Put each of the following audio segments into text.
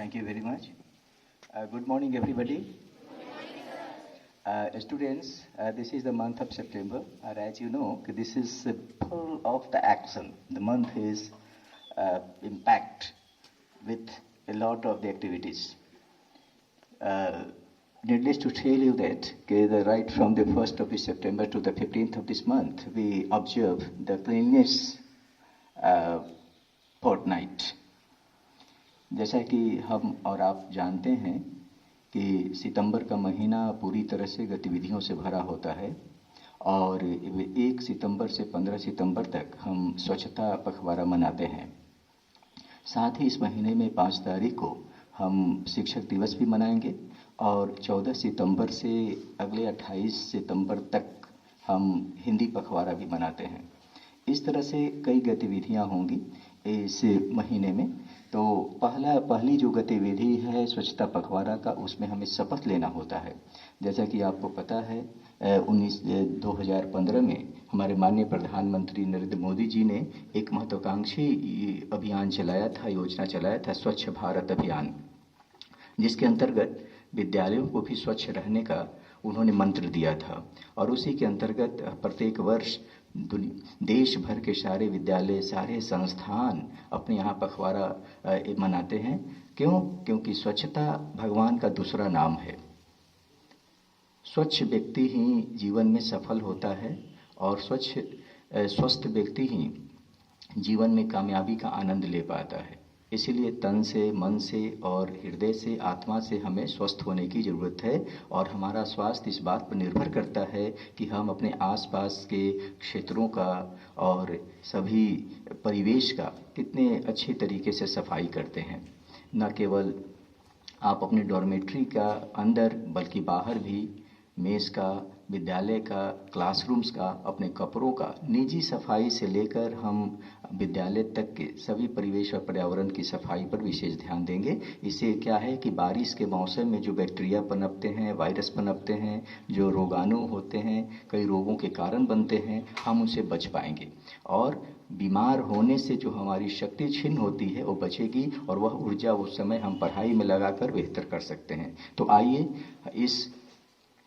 Thank you very much. Good morning, everybody. Students, this is the month of September, and as you know, this is full of the action. The month is impact with a lot of the activities. Needless to tell you that right from the 1st of September to the 15th of this month, we observe the cleanliness fortnight. जैसा कि हम और आप जानते हैं कि सितंबर का महीना पूरी तरह से गतिविधियों से भरा होता है और 1 सितंबर से 15 सितंबर तक हम स्वच्छता पखवाड़ा मनाते हैं। साथ ही इस महीने में 5 तारीख को हम शिक्षक दिवस भी मनाएंगे और 14 सितंबर से अगले 28 सितंबर तक हम हिंदी पखवाड़ा भी मनाते हैं। इस तरह से कई गतिविधियां होंगी इस महीने में। तो पहली जो गतिविधि है स्वच्छता पखवाड़ा का, उसमें हमें शपथ लेना होता है। जैसा कि आपको पता है 2015 में हमारे माननीय प्रधानमंत्री नरेंद्र मोदी जी ने एक महत्वाकांक्षी अभियान चलाया था, योजना चलाया था, स्वच्छ भारत अभियान, जिसके अंतर्गत विद्यालयों को भी स्वच्छ रहने का उन्होंने मंत्र दिया था। और उसी के अंतर्गत प्रत्येक वर्ष देश भर के सारे विद्यालय, सारे संस्थान अपने यहाँ पखवाड़ा मनाते हैं। क्योंकि स्वच्छता भगवान का दूसरा नाम है। स्वच्छ व्यक्ति ही जीवन में सफल होता है और स्वस्थ व्यक्ति ही जीवन में कामयाबी का आनंद ले पाता है। इसीलिए तन से, मन से और हृदय से, आत्मा से हमें स्वस्थ होने की ज़रूरत है और हमारा स्वास्थ्य इस बात पर निर्भर करता है कि हम अपने आसपास के क्षेत्रों का और सभी परिवेश का कितने अच्छे तरीके से सफाई करते हैं। न केवल आप अपने डॉर्मेट्री का अंदर बल्कि बाहर भी, मेस का, विद्यालय का, क्लासरूम्स का, अपने कपड़ों का, निजी सफाई से लेकर हम विद्यालय तक के सभी परिवेश और पर्यावरण की सफाई पर विशेष ध्यान देंगे। इससे क्या है कि बारिश के मौसम में जो बैक्टीरिया पनपते हैं, वायरस पनपते हैं, जो रोगाणु होते हैं, कई रोगों के कारण बनते हैं, हम उनसे बच पाएंगे और बीमार होने से जो हमारी शक्ति छीन होती है वो बचेगी और वह ऊर्जा उस समय हम पढ़ाई में लगाकर बेहतर कर सकते हैं। तो आइए इस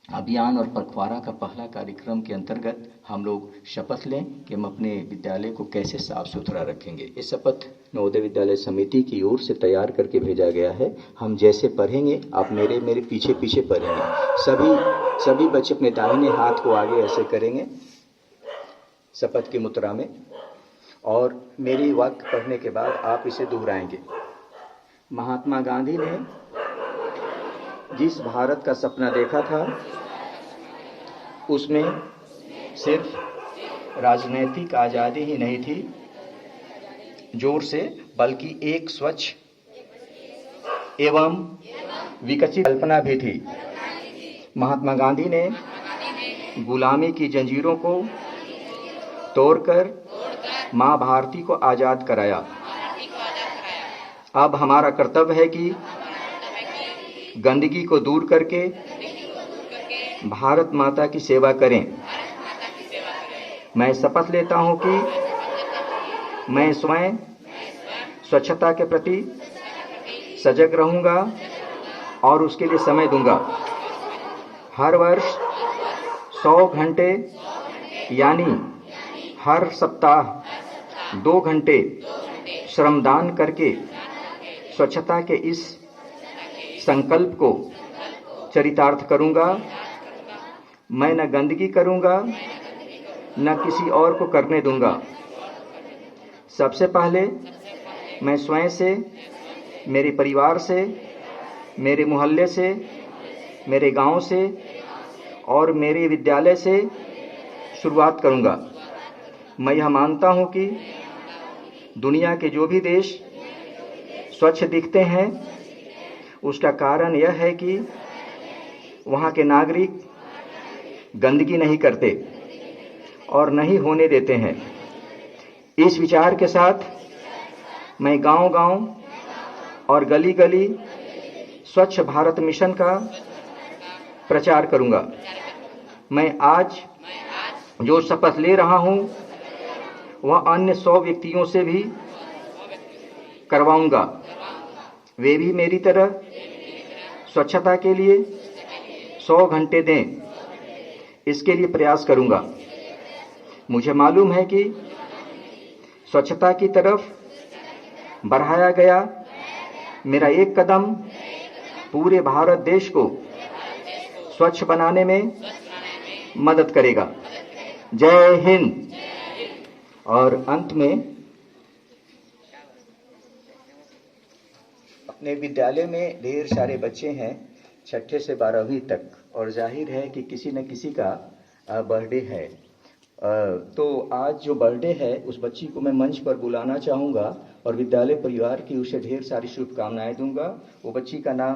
अभियान और पखवाड़ा का पहला कार्यक्रम के अंतर्गत हम लोग शपथ लें कि हम अपने विद्यालय को कैसे साफ सुथरा रखेंगे। इस शपथ नवोदय विद्यालय समिति की ओर से तैयार करके भेजा गया है। हम जैसे पढ़ेंगे आप मेरे पीछे पीछे पढ़ेंगे। सभी बच्चे अपने दाहिने हाथ को आगे ऐसे करेंगे शपथ की मुद्रा में और मेरी वाक्य पढ़ने के बाद आप इसे दोहराएंगे। महात्मा गांधी ने जिस भारत का सपना देखा था उसमें सिर्फ राजनीतिक आज़ादी ही नहीं थी जोर से, बल्कि एक स्वच्छ एवं विकसित कल्पना भी थी। महात्मा गांधी ने गुलामी की जंजीरों को तोड़कर माँ भारती को आज़ाद कराया। अब हमारा कर्तव्य है कि गंदगी को दूर करके भारत माता की सेवा करें। मैं शपथ लेता हूं कि मैं स्वयं स्वच्छता के प्रति सजग रहूंगा और उसके लिए समय दूंगा। हर वर्ष 100 घंटे यानी हर सप्ताह 2 घंटे श्रमदान करके स्वच्छता के इस संकल्प को चरितार्थ करूंगा। मैं न गंदगी करूंगा न किसी और को करने दूंगा। सबसे पहले मैं स्वयं से, मेरे परिवार से, मेरे मोहल्ले से, मेरे गांव से और मेरे विद्यालय से शुरुआत करूंगा। मैं यह मानता हूं कि दुनिया के जो भी देश स्वच्छ दिखते हैं उसका कारण यह है कि वहाँ के नागरिक गंदगी नहीं करते और नहीं होने देते हैं। इस विचार के साथ मैं गांव-गांव और गली-गली स्वच्छ भारत मिशन का प्रचार करूंगा। मैं आज जो शपथ ले रहा हूं वह अन्य 100 व्यक्तियों से भी करवाऊंगा। वे भी मेरी तरह स्वच्छता के लिए 100 घंटे दें, इसके लिए प्रयास करूंगा। मुझे मालूम है कि स्वच्छता की तरफ बढ़ाया गया मेरा एक कदम पूरे भारत देश को स्वच्छ बनाने में मदद करेगा। जय हिंद। और अंत में अपने विद्यालय में ढेर सारे बच्चे हैं 6ठे से 12वीं तक, और जाहिर है कि किसी न किसी का बर्थडे है। तो आज जो बर्थडे है उस बच्ची को मैं मंच पर बुलाना चाहूँगा और विद्यालय परिवार की उसे ढेर सारी शुभकामनाएं दूंगा। वो बच्ची का नाम